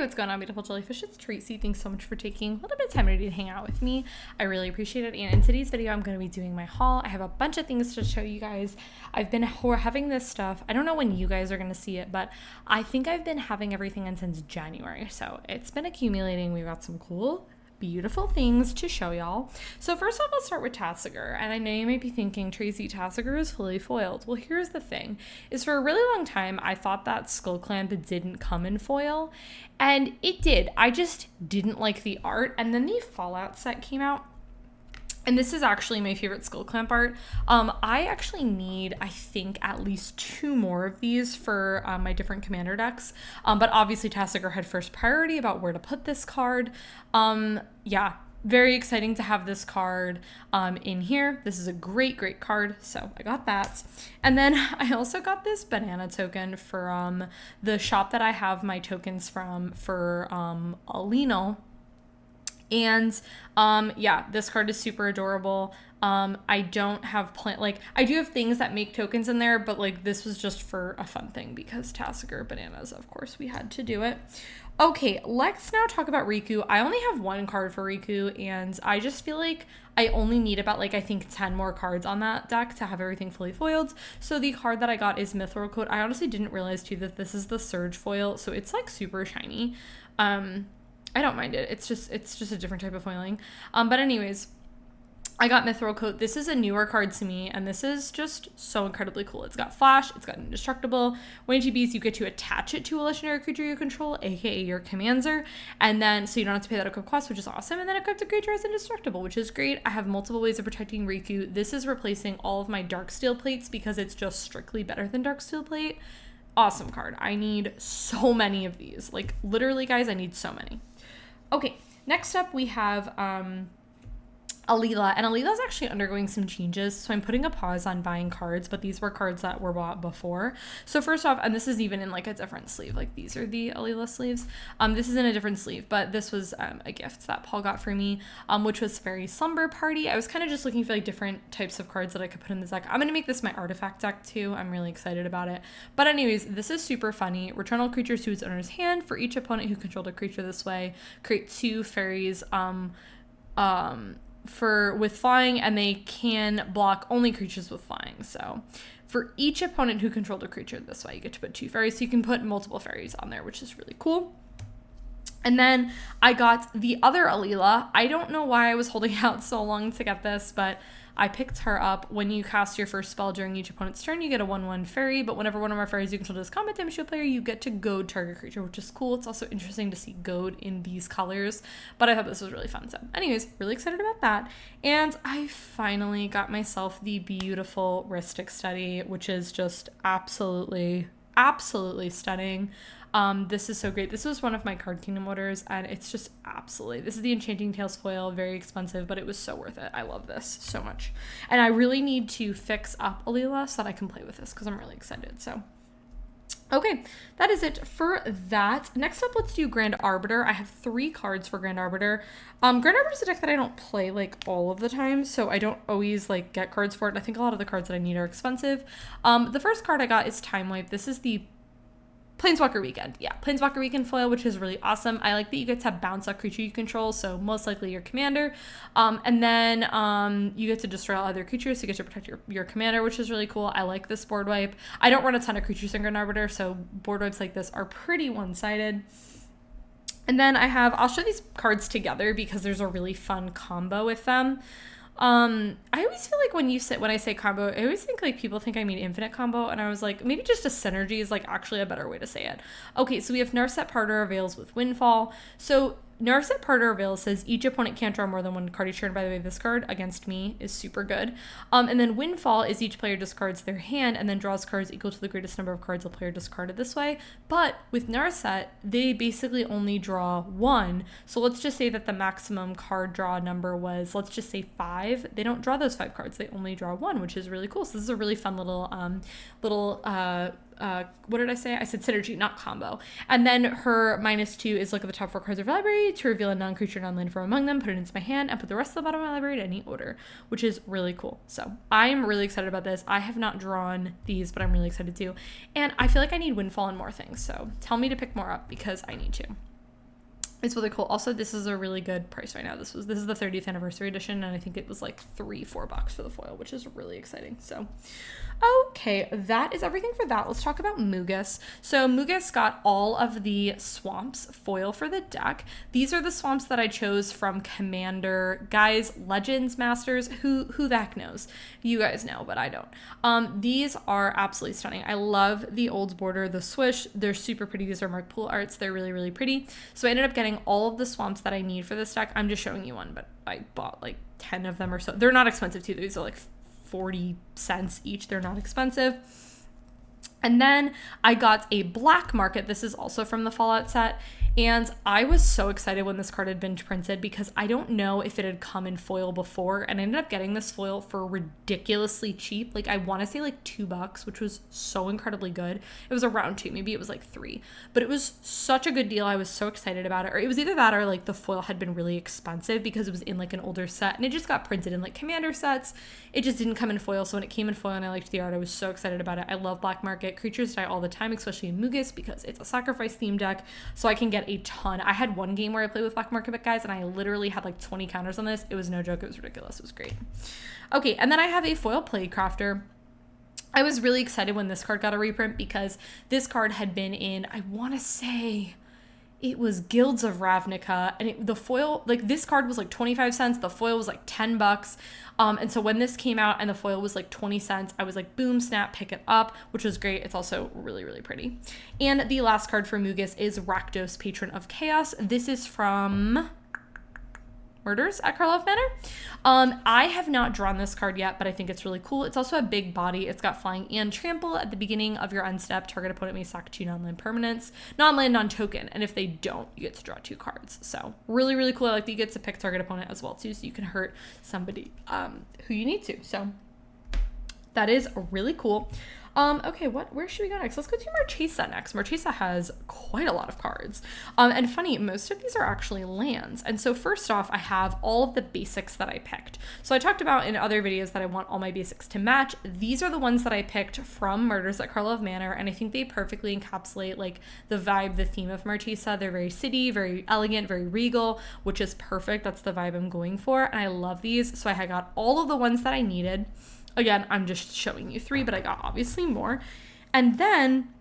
what's going on, beautiful jellyfish? It's Tracy. Thanks so much for taking a little bit of time today to hang out with me. I really appreciate it. And in today's video, I'm going to be doing my haul. I have a bunch of things to show you guys. I've been having this stuff. I don't know when you guys are going to see it, but I think I've been having everything in since January. So it's been accumulating. We've got some cool, beautiful things to show y'all. So first off, let's start with Tassiger. And I know you might be thinking, Tracy, Tassiger is fully foiled. Well, here's the thing, is for a really long time, I thought that Skull Clamp didn't come in foil, and it did. I just didn't like the art. And then the Fallout set came out, and this is actually my favorite Skull Clamp art. I actually need, I think, at least 2 more of these for my different commander decks. But obviously Tassiger had first priority about where to put this card. Yeah, very exciting to have this card in here. This is a great, great card. So I got that. And then I also got this banana token from the shop that I have my tokens from for Alino. And yeah, this card is super adorable. I don't have I do have things that make tokens in there, but like this was just for a fun thing because Tassiger bananas, of course we had to do it. Okay, let's now talk about Riku. I only have 1 card for Riku, and I just feel like I only need about I think 10 more cards on that deck to have everything fully foiled. So the card that I got is Mithril Coat. I honestly didn't realize too that this is the Surge foil, so it's like super shiny. I don't mind it. It's just a different type of foiling. But anyways, I got Mithril Coat. This is a newer card to me, and this is just so incredibly cool. It's got Flash. It's got Indestructible. When ETBs, you get to attach it to a legendary creature you control, aka your commander, and then so you don't have to pay that equipped cost, which is awesome. And then equipped a creature as Indestructible, which is great. I have multiple ways of protecting Riku. This is replacing all of my Darksteel plates because it's just strictly better than Darksteel plate. Awesome card. I need so many of these. Like literally, guys, I need so many. Okay, next up we have Alila, and Alila's actually undergoing some changes, so I'm putting a pause on buying cards, but these were cards that were bought before. So first off, and this is even in like a different sleeve, like these are the Alila sleeves. This is in a different sleeve, but this was a gift that Paul got for me, which was Fairy Slumber Party. I was kind of just looking for like different types of cards that I could put in this deck. I'm going to make this my artifact deck too. I'm really excited about it. But anyways, this is super funny. Return all creatures to its owner's hand. For each opponent who controlled a creature this way, create 2 fairies with flying, and they can block only creatures with flying. So for each opponent who controlled a creature this way, you get to put 2 fairies. So you can put multiple fairies on there, which is really cool. And then I got the other Alila. I don't know why I was holding out so long to get this, but I picked her up. When you cast your first spell during each opponent's turn, you get a 1/1 fairy, but whenever one of our fairies you control does combat damage to a player, you get to goad target creature, which is cool. It's also interesting to see goad in these colors, but I thought this was really fun. So anyways, really excited about that. And I finally got myself the beautiful Ristic Study, which is just absolutely stunning. This is so great. This was one of my Card Kingdom orders, and it's just absolutely, this is the Enchanting Tales foil, very expensive, but it was so worth it. I love this so much. And I really need to fix up Alila so that I can play with this because I'm really excited. So, okay, that is it for that. Next up, let's do Grand Arbiter. I have 3 cards for Grand Arbiter. Grand Arbiter is a deck that I don't play like all of the time, so I don't always like get cards for it. I think a lot of the cards that I need are expensive. The first card I got is Time Wipe. This is the Planeswalker Weekend. Yeah, Planeswalker Weekend foil, which is really awesome. I like that you get to bounce a creature you control, so most likely your commander. And then you get to destroy all other creatures, so you get to protect your commander, which is really cool. I like this board wipe. I don't run a ton of creatures in Grand Arbiter, so board wipes like this are pretty one-sided. And then I'll show these cards together because there's a really fun combo with them. I always feel like when I say combo, I always think like people think I mean infinite combo, and I was like, maybe just a synergy is like actually a better way to say it. Okay, so we have Narset Parter Avails with Windfall. So Narset Parter Avails says each opponent can't draw more than 1 card each turn. By the way, this card against me is super good. And then Windfall is each player discards their hand and then draws cards equal to the greatest number of cards a player discarded this way. But with Narset, they basically only draw 1. So let's just say that the maximum card draw number was, let's just say 5. They don't draw those 5 cards. They only draw 1, which is really cool. So this is a really fun little what did I say? I said synergy, not combo. And then her -2 is look at the top 4 cards of your library to reveal a non-creature, non-land from among them, put it into my hand, and put the rest of the bottom of my library in any order, which is really cool. So I'm really excited about this. I have not drawn these, but I'm really excited too. And I feel like I need Windfall and more things. So tell me to pick more up because I need to. It's really cool. Also, this is a really good price right now. This is the 30th anniversary edition, and I think it was like $3-4 for the foil, which is really exciting. So, okay, that is everything for that. Let's talk about Mugus. So Mugus got all of the swamps foil for the deck. These are the swamps that I chose from Commander. Guys, Legends, Masters, who the heck knows? You guys know, but I don't. These are absolutely stunning. I love the old border, the swish. They're super pretty. These are Mark Pool arts. They're really, really pretty. So I ended up getting all of the swamps that I need for this deck. I'm just showing you one, but I bought like 10 of them or so. They're not expensive too. These are like 40 cents each. They're not expensive. And then I got a black market. This is also from the Fallout set. And I was so excited when this card had been printed because I don't know if it had come in foil before. And I ended up getting this foil for ridiculously cheap. Like I want to say like $2, which was so incredibly good. It was around 2, maybe it was like 3. But it was such a good deal. I was so excited about it. Or it was either that or like the foil had been really expensive because it was in like an older set. And it just got printed in like Commander sets. It just didn't come in foil. So when it came in foil and I liked the art, I was so excited about it. I love black market. Creatures die all the time, especially in Mugus because it's a sacrifice themed deck. So I can get a ton. I had one game where I played with black market guys and I literally had like 20 counters on this. It was no joke. It was ridiculous. It was great. Okay, and then I have a foil Playcrafter. I was really excited when this card got a reprint because this card had been in, I want to say it was Guilds of Ravnica, and the foil, like this card was like 25 cents. The foil was like $10. And so when this came out and the foil was like 20 cents, I was like, boom, snap, pick it up, which was great. It's also really, really pretty. And the last card for Mugus is Rakdos, Patron of Chaos. This is from Murders at Karlov Manor. I have not drawn this card yet, but I think it's really cool. It's also a big body. It's got flying and trample. At the beginning of your end step, target opponent may sack 2 non-land permanents, non-land, non-token, and if they don't, you get to draw 2 cards. So really, really cool. I like that you get to pick target opponent as well too, so you can hurt somebody who you need to. So that is really cool. Okay, where should we go next? Let's go to Marchesa next. Marchesa has quite a lot of cards. And funny, most of these are actually lands. And so first off, I have all of the basics that I picked. So I talked about in other videos that I want all my basics to match. These are the ones that I picked from Murders at Karlov Manor, and I think they perfectly encapsulate like the vibe, the theme of Marchesa. They're very city, very elegant, very regal, which is perfect. That's the vibe I'm going for, and I love these. So I got all of the ones that I needed. Again, I'm just showing you 3, but I got obviously more. And then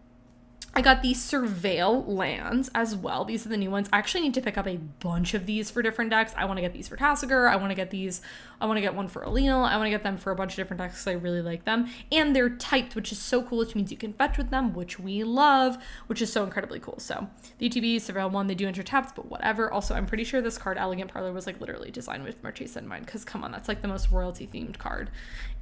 I got the Surveil lands as well. These are the new ones. I actually need to pick up a bunch of these for different decks. I want to get these for Tasigur. I want to get one for Alenal. I want to get them for a bunch of different decks because I really like them. And they're typed, which is so cool, which means you can fetch with them, which we love, which is so incredibly cool. So the ETB, Surveil 1, they do enter taps, but whatever. Also, I'm pretty sure this card, Elegant Parlor, was like literally designed with Marchesa in mind because come on, that's like the most royalty themed card.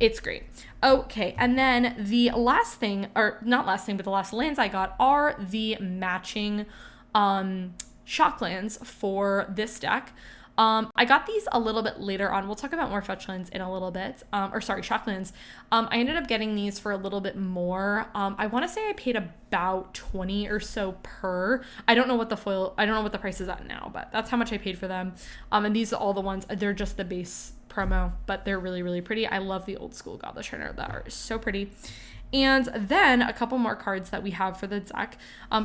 It's great. Okay, and then the last thing, or not last thing, but the last lands I got are the matching shocklands for this deck. I got these a little bit later on. We'll talk about more fetch lands in a little bit. Shocklands. I ended up getting these for a little bit more. I want to say I paid about 20 or so per. I don't know what the price is at now, but that's how much I paid for them. And these are all the ones, they're just the base promo, but they're really, really pretty. I love the old school Godless Shriner. That art is so pretty. And then a couple more cards that we have for the deck.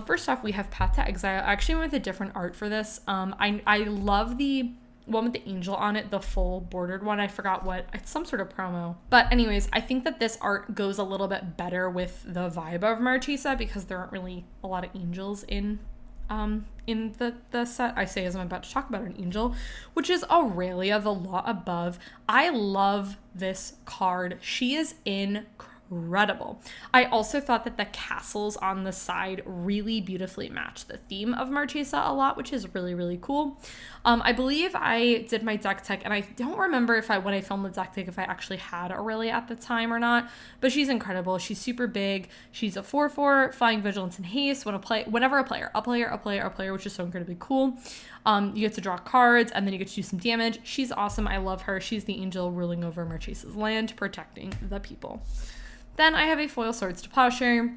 First off, we have Path to Exile. I actually went with a different art for this. I love the one with the angel on it, the full bordered one. I forgot what, it's some sort of promo. But anyways, I think that this art goes a little bit better with the vibe of Marchesa because there aren't really a lot of angels in the set. I say as I'm about to talk about an angel, which is Aurelia, the Law Above. I love this card. She is incredible. I also thought that the castles on the side really beautifully match the theme of Marchesa a lot, which is really, really cool. I believe I did my deck tech, and I don't remember if when I filmed the deck tech, if I actually had Aurelia at the time or not, but she's incredible. She's super big. She's a 4/4, flying, vigilance, and haste. Whenever a player, which is so incredibly cool. You get to draw cards, and then you get to do some damage. She's awesome. I love her. She's the angel ruling over Marchesa's land, protecting the people. Then I have a foil Swords to Plowshare.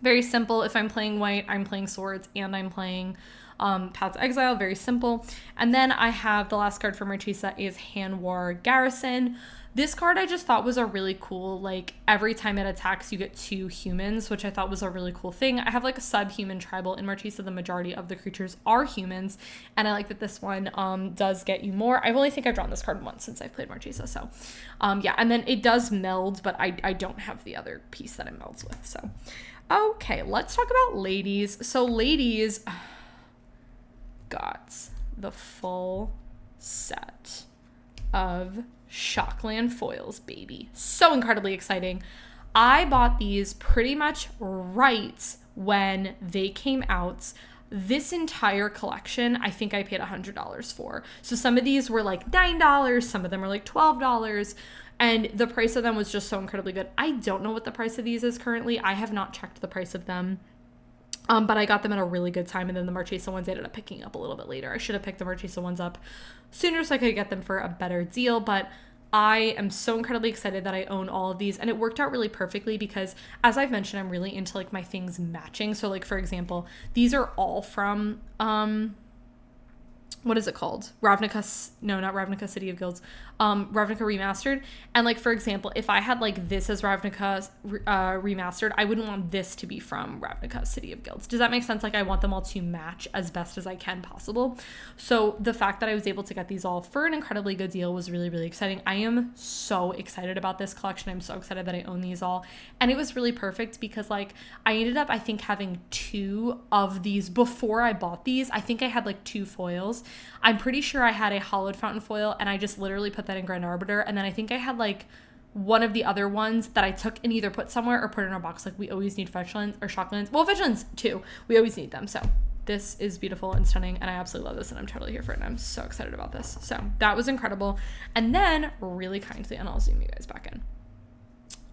Very simple. If I'm playing white, I'm playing swords and I'm playing Paths to Exile, very simple. And then I have the last card for Marchesa is Hand War Garrison. This card I just thought was a really cool, like every time it attacks you get 2 humans, which I thought was a really cool thing. I have like a subhuman tribal in Marchesa. The majority of the creatures are humans, and I like that this one does get you more. I only think I've drawn this card once since I've played Marchesa, so yeah. And then it does meld, but I don't have the other piece that it melds with. So okay, let's talk about ladies. So ladies got the full set of Shockland foils, baby. So incredibly exciting. I bought these pretty much right when they came out. This entire collection, I think I paid $100 for. So some of these were like $9, some of them were like $12, and the price of them was just so incredibly good. I don't know what the price of these is currently. I have not checked the price of them. But I got them at a really good time, and then the Marchesa ones I ended up picking up a little bit later. I should have picked the Marchesa ones up sooner so I could get them for a better deal, but I am so incredibly excited that I own all of these, and it worked out really perfectly because, as I've mentioned, I'm really into like my things matching. So like, for example, these are all from what is it called? Ravnica, no, not Ravnica City of Guilds, Ravnica Remastered. And like, for example, if I had like this as Ravnica Remastered, I wouldn't want this to be from Ravnica City of Guilds. Does that make sense? Like I want them all to match as best as I can possible. So the fact that I was able to get these all for an incredibly good deal was really, really exciting. I am so excited about this collection. I'm so excited that I own these all. And it was really perfect because like I ended up, I think, having 2 of these before I bought these. I think I had like 2 foils. I'm pretty sure I had a hollowed fountain foil, and I just literally put that in Grand Arbiter, and then I think I had like one of the other ones that I took and either put somewhere or put in our box. Like we always need Fetchlands or Shocklands. Well, Fetchlands too. We always need them. So this is beautiful and stunning, and I absolutely love this, and I'm totally here for it, and I'm so excited about this. So that was incredible. And then really kindly, and I'll zoom you guys back in,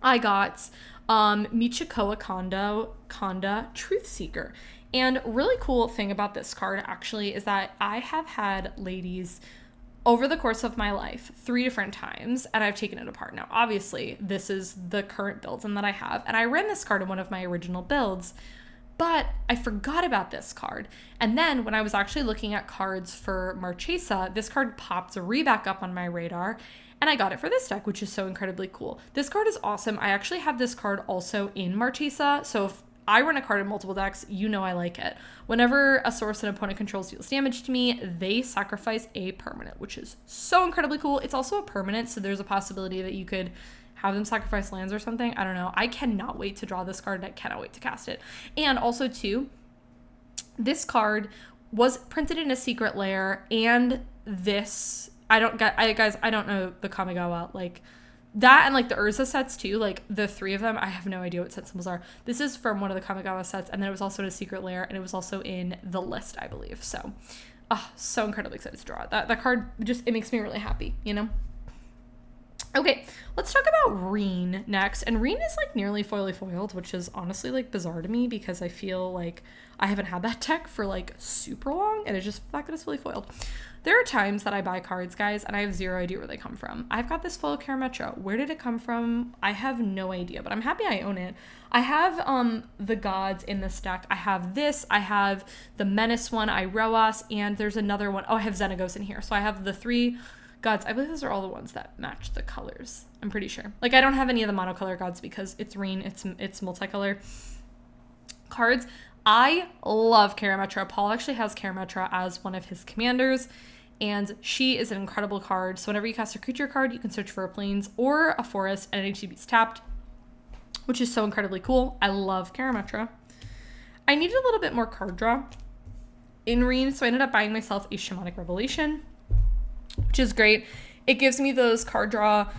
I got Michikoa Konda Truth Seeker. And really cool thing about this card actually is that I have had ladies over the course of my life 3 different times, and I've taken it apart. Now, obviously, this is the current build that I have, and I ran this card in one of my original builds, but I forgot about this card. And then when I was actually looking at cards for Marchesa, this card popped back up on my radar, and I got it for this deck, which is so incredibly cool. This card is awesome. I actually have this card also in Marchesa, so if I run a card in multiple decks, you know I like it. Whenever a source an opponent controls deals damage to me, they sacrifice a permanent, which is so incredibly cool. It's also a permanent, so there's a possibility that you could have them sacrifice lands or something. I don't know. I cannot wait to draw this card, and I cannot wait to cast it. And also, too, this card was printed in a secret lair, and this, I don't know the Kamigawa, like, that and like the Urza sets too, like the 3 of them, I have no idea what set symbols are. This is from one of the Kamigawa sets, and then it was also in a secret lair, and it was also in the list, I believe. So, so incredibly excited to draw it. That card just, it makes me really happy, you know? Okay, let's talk about Reen next. And Reen is like nearly foiled, which is honestly like bizarre to me because I feel like I haven't had that deck for like super long, and it's just the fact that it's fully foiled. There are times that I buy cards, guys, and I have zero idea where they come from. I've got this foil Karametra. Where did it come from? I have no idea, but I'm happy I own it. I have the gods in this deck. I have this. I have the Menace one, Iroas, and there's another one. Oh, I have Xenagos in here. So I have the 3 gods. I believe those are all the ones that match the colors. I'm pretty sure. Like, I don't have any of the monocolor gods because it's Reen. It's multicolor cards. I love Karametra. Paul actually has Karametra as one of his commanders, and she is an incredible card. So whenever you cast a creature card, you can search for a plains or a forest, and it HDB's tapped, which is so incredibly cool. I love Karametra. I needed a little bit more card draw in Reen, so I ended up buying myself a Shamanic Revelation, which is great. It gives me those card draw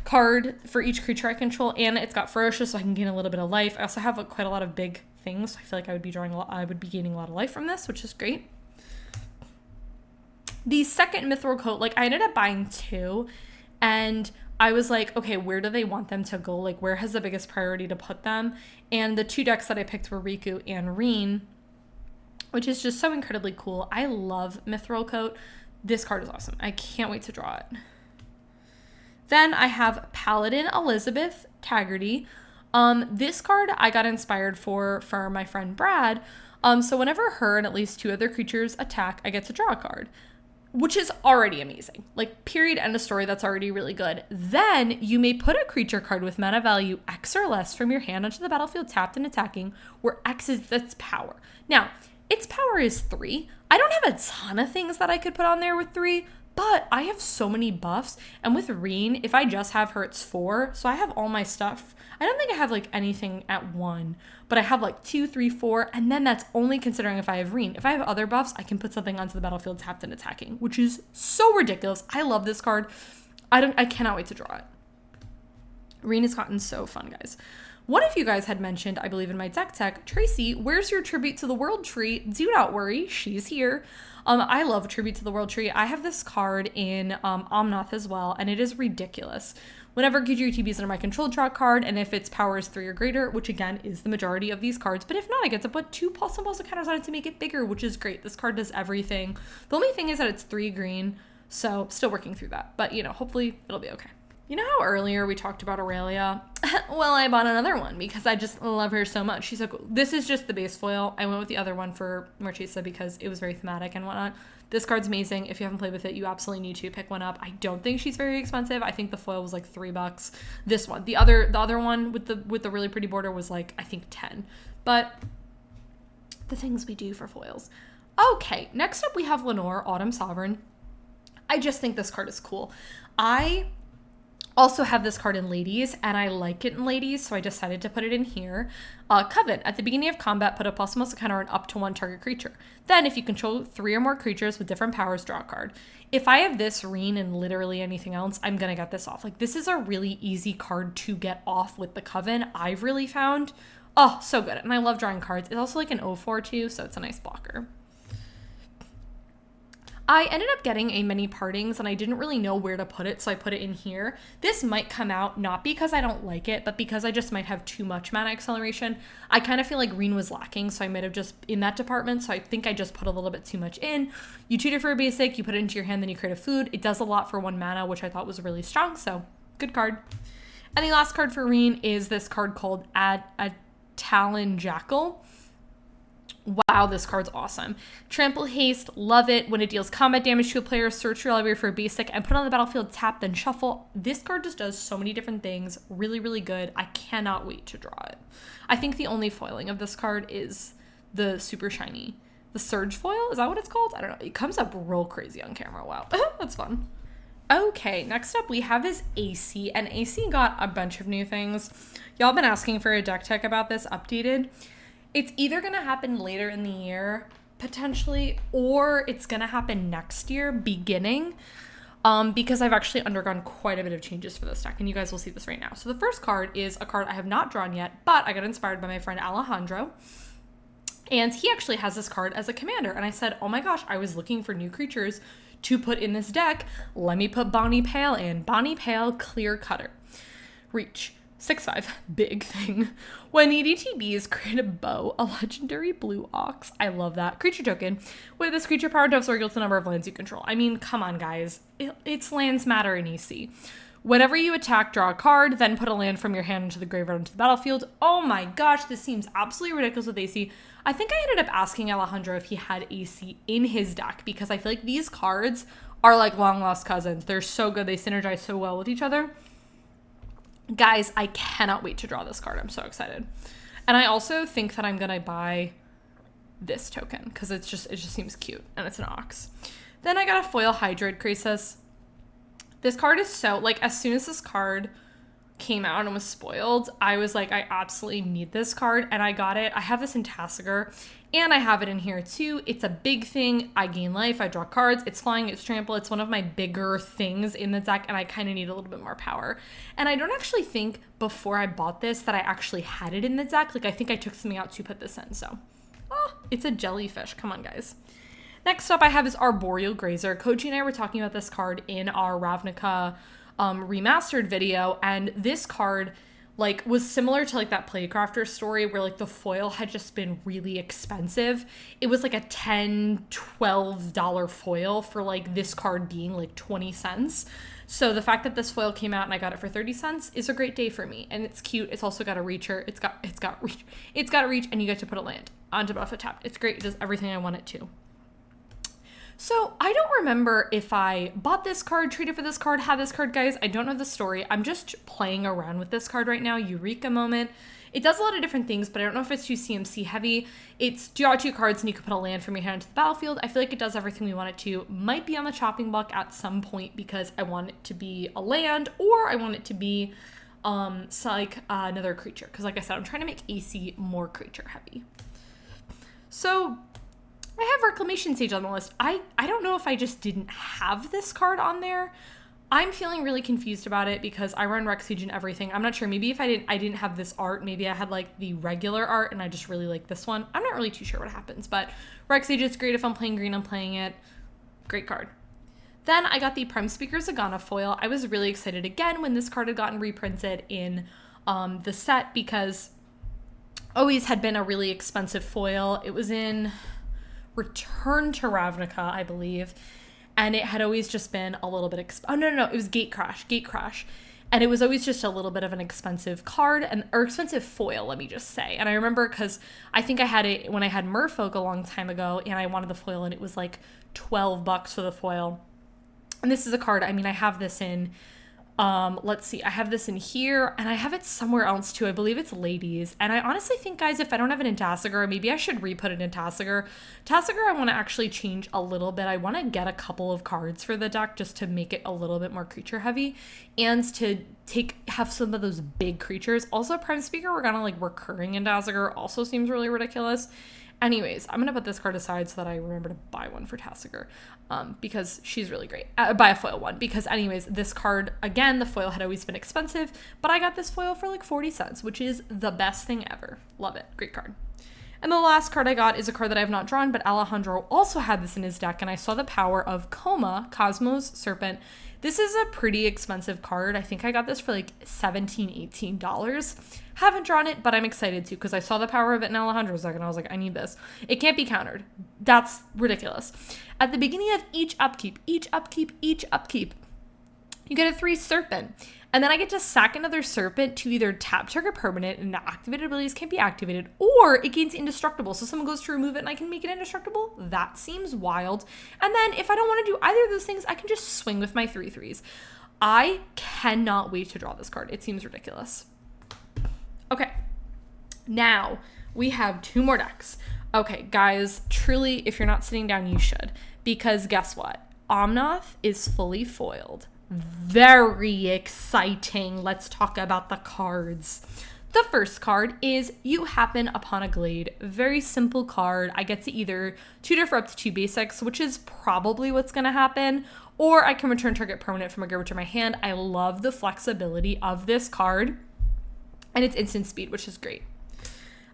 card for each creature I control, and it's got Ferocious, so I can gain a little bit of life. I also have quite a lot of big things, so I feel like I would be gaining a lot of life from this, which is great. The second Mithril Coat, like, I ended up buying 2, and I was like, okay, where do they want them to go? Like, where has the biggest priority to put them? And the 2 decks that I picked were Riku and Reen, which is just so incredibly cool. I love Mithril Coat. This card is awesome. I can't wait to draw it. Then I have Paladin Elizabeth Taggarty. This card I got inspired for my friend Brad. So whenever her and at least 2 other creatures attack, I get to draw a card, which is already amazing. Like, period, end of story, that's already really good. Then you may put a creature card with mana value X or less from your hand onto the battlefield tapped and attacking, where X is its power. Now, its power is 3. I don't have a ton of things that I could put on there with 3, but I have so many buffs. And with Reen, if I just have her, it's 4. So I have all my stuff. I don't think I have like anything at 1, but I have like 2, 3, 4. And then that's only considering if I have Reen. If I have other buffs, I can put something onto the battlefield tapped and attacking, which is so ridiculous. I love this card. I cannot wait to draw it. Reen has gotten so fun, guys. One of you guys had mentioned, I believe in my deck tech, Tracy, where's your Tribute to the World tree? Do not worry, she's here. I love Tribute to the World tree. I have this card in Omnath as well, and it is ridiculous. Whenever creature TB is under my control, draw a card, and if its power is 3 or greater, which again is the majority of these cards, but if not, I get to put 2 plus and plus counters on it to make it bigger, which is great. This card does everything. The only thing is that it's 3 green, so still working through that. But, you know, hopefully it'll be okay. You know how earlier we talked about Aurelia? Well, I bought another one because I just love her so much. She's like, this is just the base foil. I went with the other one for Marchesa because it was very thematic and whatnot. This card's amazing. If you haven't played with it, you absolutely need to pick one up. I don't think she's very expensive. I think the foil was like $3. This one, the other one with the really pretty border was like, I think 10. But the things we do for foils. Okay, next up we have Lenore, Autumn Sovereign. I just think this card is cool. I also have this card in Ladies, and I like it in Ladies, so I decided to put it in here. Coven. At the beginning of combat, put a plus counter on up to 1 target creature. Then, if you control 3 or more creatures with different powers, draw a card. If I have this Reen and literally anything else, I'm gonna get this off. Like, this is a really easy card to get off with the Coven, I've really found. Oh, so good. And I love drawing cards. It's also like an 0/4 too, so it's a nice blocker. I ended up getting a mini partings and I didn't really know where to put it, so I put it in here. This might come out not because I don't like it, but because I just might have too much mana acceleration. I kind of feel like Reen was lacking, so I might have just in that department, so I think I just put a little bit too much in. You treat it for a basic, you put it into your hand, then you create a food. It does a lot for 1 mana, which I thought was really strong, so good card. And the last card for Reen is this card called Talon Jackal. Wow, this card's awesome. Trample Haste, love it. When it deals combat damage to a player, search your library for a basic and put it on the battlefield, tap, then shuffle. This card just does so many different things. Really, really good. I cannot wait to draw it. I think the only foiling of this card is the super shiny. The Surge foil? Is that what it's called? I don't know. It comes up real crazy on camera. Wow. That's fun. Okay, next up we have is AC, and AC got a bunch of new things. Y'all been asking for a deck tech about this updated. It's either going to happen later in the year, potentially, or it's going to happen next year, beginning, because I've actually undergone quite a bit of changes for this deck, and you guys will see this right now. So the first card is a card I have not drawn yet, but I got inspired by my friend Alejandro, and he actually has this card as a commander, and I said, oh my gosh, I was looking for new creatures to put in this deck. Let me put Bonnie Pale in. Bonnie Pale, Clear Cutter. Reach. 6/5, big thing. When EDTBs create a bow, a legendary blue ox. I love that. Creature token. With this creature power buffs are equal to the number of lands you control. I mean, come on, guys. It's lands matter in EC. Whenever you attack, draw a card, then put a land from your hand into the graveyard into the battlefield. Oh my gosh, this seems absolutely ridiculous with AC. I think I ended up asking Alejandro if he had AC in his deck because I feel like these cards are like long lost cousins. They're so good. They synergize so well with each other. Guys, I cannot wait to draw this card. I'm so excited. And I also think that I'm going to buy this token because it just seems cute and it's an ox. Then I got a foil Hydroid Crisis. This card is so, like, as soon as this card came out and was spoiled, I was like, I absolutely need this card, and I got it. I have this in Tassiger, and I have it in here too. It's a big thing. I gain life, I draw cards, it's flying, it's trample. It's one of my bigger things in the deck, and I kind of need a little bit more power. And I don't actually think before I bought this that I actually had it in the deck. Like, I think I took something out to put this in, so. Oh, it's a jellyfish. Come on, guys. Next up I have is Arboreal Grazer. Koji and I were talking about this card in our Ravnica remastered video, and this card, like was similar to like that Playcrafter story where like the foil had just been really expensive. It was like a $10-12 foil for like this card being like 20 cents. So the fact that this foil came out and I got it for 30 cents is a great day for me. And it's cute. It's also got a reacher. It's got reach, and you get to put a land onto Buffet Tap. It's great. It does everything I want it to. So I don't remember if I bought this card, traded for this card, had this card, guys. I don't know the story. I'm just playing around with this card right now. Eureka moment. It does a lot of different things, but I don't know if it's too CMC heavy. It's draw 2 cards and you can put a land from your hand into the battlefield. I feel like it does everything we want it to. Might be on the chopping block at some point because I want it to be a land, or I want it to be another creature. Because like I said, I'm trying to make AC more creature heavy. So I have Reclamation Sage on the list. I don't know if I just didn't have this card on there. I'm feeling really confused about it because I run Rec Sage and everything. I'm not sure. Maybe if I didn't have this art, maybe I had like the regular art and I just really like this one. I'm not really too sure what happens, but Rec Sage is great. If I'm playing green, I'm playing it. Great card. Then I got the Prime Speaker Zagana foil. I was really excited again when this card had gotten reprinted in the set because always had been a really expensive foil. It was in Return to Ravnica, I believe. And it had always just been a little bit it was Gate Crash. And it was always just a little bit of an expensive card or expensive foil, let me just say. And I remember because I think I had it when I had Merfolk a long time ago and I wanted the foil and it was like $12 for the foil. And this is a card, I mean, I have this in, let's see, I have this in here and I have it somewhere else too. I believe it's Ladies. And I honestly think, guys, if I don't have it in Tasigur, maybe I should re-put it in Tasigur. Tasigur, I want to actually change a little bit. I want to get a couple of cards for the deck just to make it a little bit more creature heavy and to have some of those big creatures. Also, Prime Speaker, we're gonna like recurring in Tasigur also seems really ridiculous. Anyways, I'm going to put this card aside so that I remember to buy one for Tasigur because she's really great. Buy a foil one because anyways, this card, again, the foil had always been expensive, but I got this foil for like 40 cents, which is the best thing ever. Love it. Great card. And the last card I got is a card that I have not drawn, but Alejandro also had this in his deck, and I saw the power of Coma, Cosmos Serpent. This is a pretty expensive card. I think I got this for like $17, $18. Haven't drawn it, but I'm excited to because I saw the power of it in Alejandro's deck and I was like, I need this. It can't be countered. That's ridiculous. At the beginning of each upkeep, you get a 3 Serpent. And then I get to sack another Serpent to either tap target permanent and the activated abilities can't be activated, or it gains indestructible. So someone goes to remove it and I can make it indestructible. That seems wild. And then if I don't want to do either of those things, I can just swing with my 3/3s. I cannot wait to draw this card. It seems ridiculous. Okay, now we have 2 more decks. Okay, guys, truly, if you're not sitting down, you should. Because guess what? Omnath is fully foiled. Very exciting. Let's talk about the cards. The first card is You Happen Upon a Glade. Very simple card. I get to either tutor for up to 2 basics, which is probably what's going to happen, or I can return target permanent from a graveyard to my hand. I love the flexibility of this card. And it's instant speed, which is great.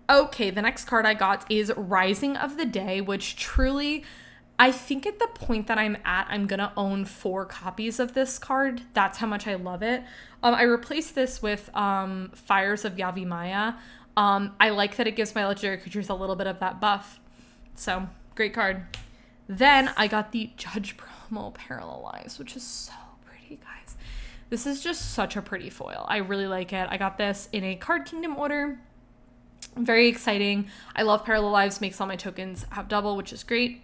Okay, the next card I got is Rising of the Day, which truly, I think at the point that I'm at, I'm going to own 4 copies of this card. That's how much I love it. I replaced this with Fires of Yavimaya. I like that it gives my legendary creatures a little bit of that buff. So, great card. Then I got the Judge Promo Parallelize, which is so pretty, guys. This is just such a pretty foil. I really like it. I got this in a Card Kingdom order. Very exciting. I love Parallel Lives. Makes all my tokens have double, which is great.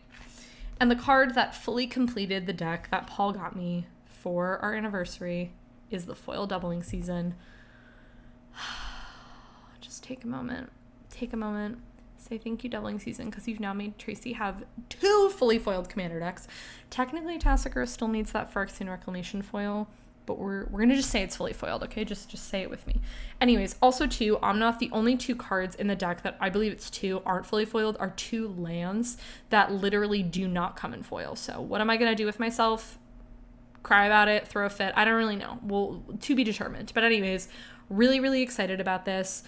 And the card that fully completed the deck that Paul got me for our anniversary is the Foil Doubling Season. Just take a moment. Take a moment. Say thank you, Doubling Season, because you've now made Tracy have 2 fully foiled commander decks. Technically, Tasigur still needs that Phyrexian Reclamation foil, but we're going to just say it's fully foiled, okay? Just say it with me. Anyways, also too, Omnath, the only 2 cards in the deck that I believe it's 2 aren't fully foiled are 2 lands that literally do not come in foil. So what am I going to do with myself? Cry about it? Throw a fit? I don't really know. Well, to be determined. But anyways, really, really excited about this.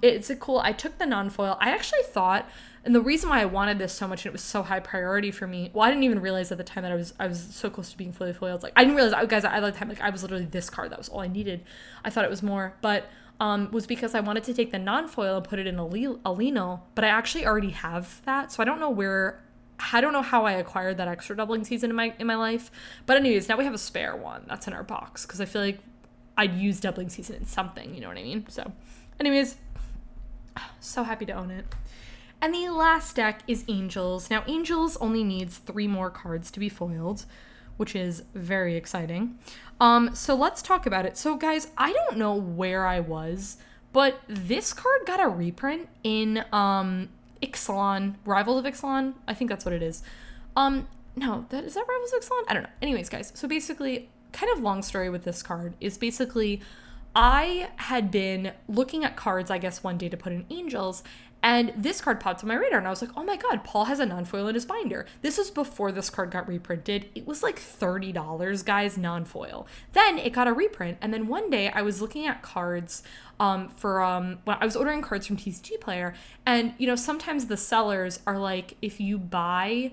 It's a cool, I took the non-foil. I actually thought, and the reason why I wanted this so much and it was so high priority for me, well, I didn't even realize at the time that I was so close to being fully foiled. Like, I didn't realize, guys, I like time, like, I was literally this card. That was all I needed. I thought it was more, but was because I wanted to take the non-foil and put it in a Lino, but I actually already have that. So I don't know how I acquired that extra doubling season in my life. But anyways, now we have a spare one that's in our box because I feel like I'd use doubling season in something, you know what I mean? So anyways, so happy to own it. And the last deck is Angels. Now, Angels only needs 3 more cards to be foiled, which is very exciting. So let's talk about it. So guys, I don't know where I was, but this card got a reprint in Ixalan, Rivals of Ixalan. I think that's what it is. No, is that Rivals of Ixalan? I don't know. Anyways, guys, so basically, kind of long story with this card is basically I had been looking at cards, I guess, one day to put in Angels, and this card popped on my radar, and I was like, oh my god, Paul has a non-foil in his binder. This was before this card got reprinted. It was like $30, guys, non-foil. Then it got a reprint, and then one day I was looking at cards when I was ordering cards from TCG Player, and, you know, sometimes the sellers are like, if you buy,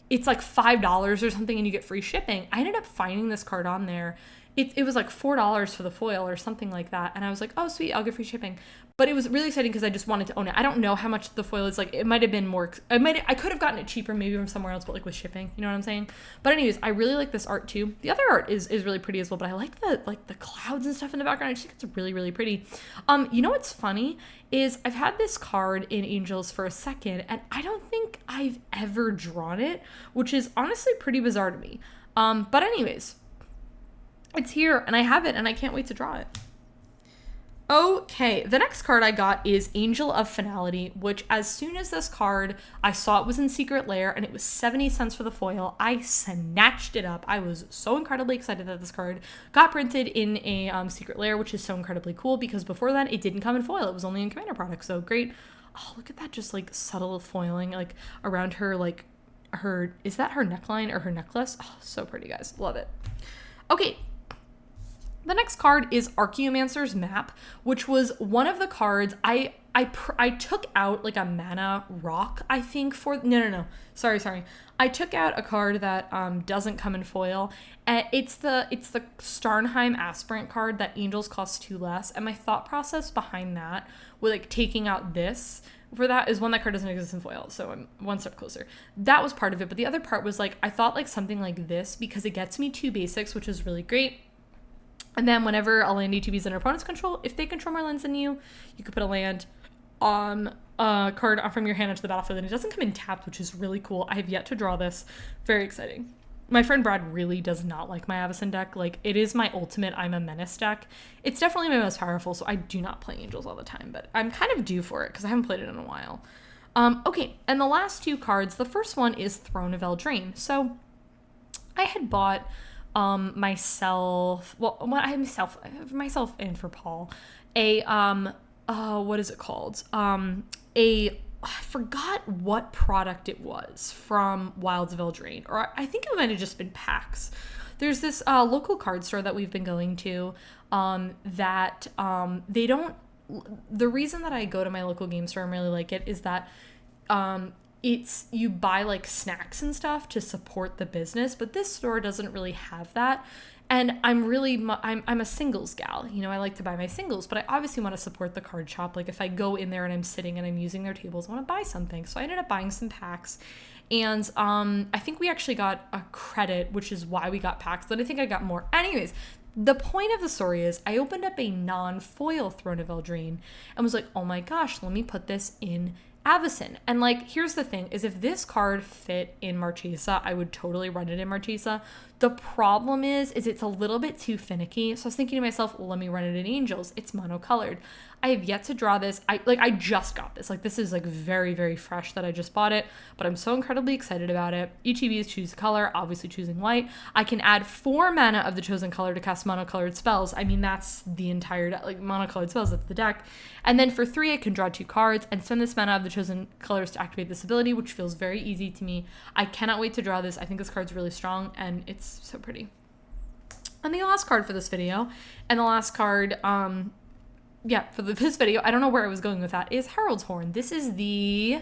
it's like $5 or something and you get free shipping. I ended up finding this card on there. It was like $4 for the foil or something like that. And I was like, oh, sweet, I'll get free shipping. But it was really exciting because I just wanted to own it. I don't know how much the foil is. Like, it might have been more, I could have gotten it cheaper maybe from somewhere else, but like with shipping, you know what I'm saying? But anyways, I really like this art too. The other art is really pretty as well, but I like the clouds and stuff in the background. I just think it's really, really pretty. You know what's funny is I've had this card in Angels for a second, and I don't think I've ever drawn it, which is honestly pretty bizarre to me. But anyways, it's here and I have it and I can't wait to draw it. Okay, the next card I got is Angel of Finality, which as soon as this card, I saw it was in Secret Lair and it was 70 cents for the foil, I snatched it up. I was so incredibly excited that this card got printed in a Secret Lair, which is so incredibly cool because before then it didn't come in foil. It was only in Commander products, so great. Oh, look at that, just like subtle foiling like around her, like is that her neckline or her necklace? Oh, so pretty, guys. Love it. Okay. The next card is Archaeomancer's Map, which was one of the cards I took out like a mana rock, I think, for no. Sorry. I took out a card that doesn't come in foil. And it's the Starnheim Aspirant card that Angels costs 2 less. And my thought process behind that with like taking out this for that is one, that card doesn't exist in foil, so I'm one step closer. That was part of it, but the other part was like I thought like something like this because it gets me 2 basics, which is really great. And then whenever a land ETB is under opponent's control, if they control more lands than you, you could put a land on a card from your hand into the battlefield, and it doesn't come in tapped, which is really cool. I have yet to draw this. Very exciting. My friend Brad really does not like my Avacyn deck. Like, it is my ultimate I'm a Menace deck. It's definitely my most powerful, so I do not play Angels all the time, but I'm kind of due for it because I haven't played it in a while. Okay, and the last 2 cards, the first one is Throne of Eldraine. So I had bought myself and for Paul what is it called, I forgot what product it was from Wilds of Eldraine, or I think it might have just been packs. There's this local card store that we've been going to that they don't, the reason that I go to my local game store and really like it is that it's, you buy like snacks and stuff to support the business, but this store doesn't really have that. And I'm a singles gal, you know, I like to buy my singles, but I obviously want to support the card shop. Like if I go in there and I'm sitting and I'm using their tables, I want to buy something. So I ended up buying some packs, and I think we actually got a credit, which is why we got packs, but I think I got more. Anyways, the point of the story is I opened up a non-foil Throne of Eldraine and was like, oh my gosh, let me put this in Avacyn. And like, here's the thing, is if this card fit in Marchesa, I would totally run it in Marchesa. The problem is it's a little bit too finicky. So I was thinking to myself, well, let me run it in Angels. It's monocolored. I have yet to draw this. I just got this. Like, this is like very, very fresh that I just bought it, but I'm so incredibly excited about it. Each EV is choose color, obviously choosing white. I can add 4 mana of the chosen color to cast monocolored spells. I mean, that's the entire, like, monocolored spells, that's the deck. And then for 3, I can draw 2 cards and spend this mana of the chosen colors to activate this ability, which feels very easy to me. I cannot wait to draw this. I think this card's really strong and it's so pretty. And the last card for this video, and the last card, this video, I don't know where I was going with that, is Herald's Horn. This is the,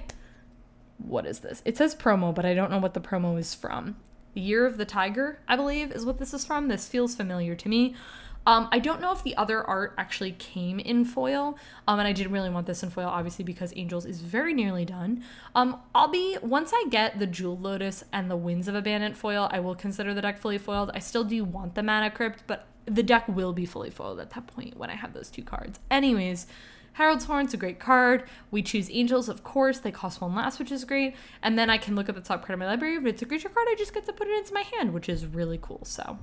what is this? It says promo, but I don't know what the promo is from. The Year of the Tiger, I believe, is what this is from. This feels familiar to me. I don't know if the other art actually came in foil, and I didn't really want this in foil, obviously, because Angels is very nearly done. Once I get the Jewel Lotus and the Winds of Abandon foil, I will consider the deck fully foiled. I still do want the Mana Crypt, but the deck will be fully foiled at that point when I have those 2 cards. Anyways, Herald's Horn's a great card. We choose Angels, of course. They cost 1 less, which is great. And then I can look at the top card of my library. If it's a creature card, I just get to put it into my hand, which is really cool. So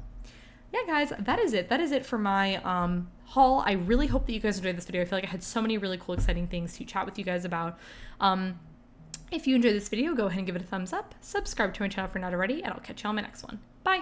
yeah, guys, that is it. That is it for my haul. I really hope that you guys enjoyed this video. I feel like I had so many really cool, exciting things to chat with you guys about. If you enjoyed this video, go ahead and give it a thumbs up. Subscribe to my channel if you're not already, and I'll catch you on my next one. Bye!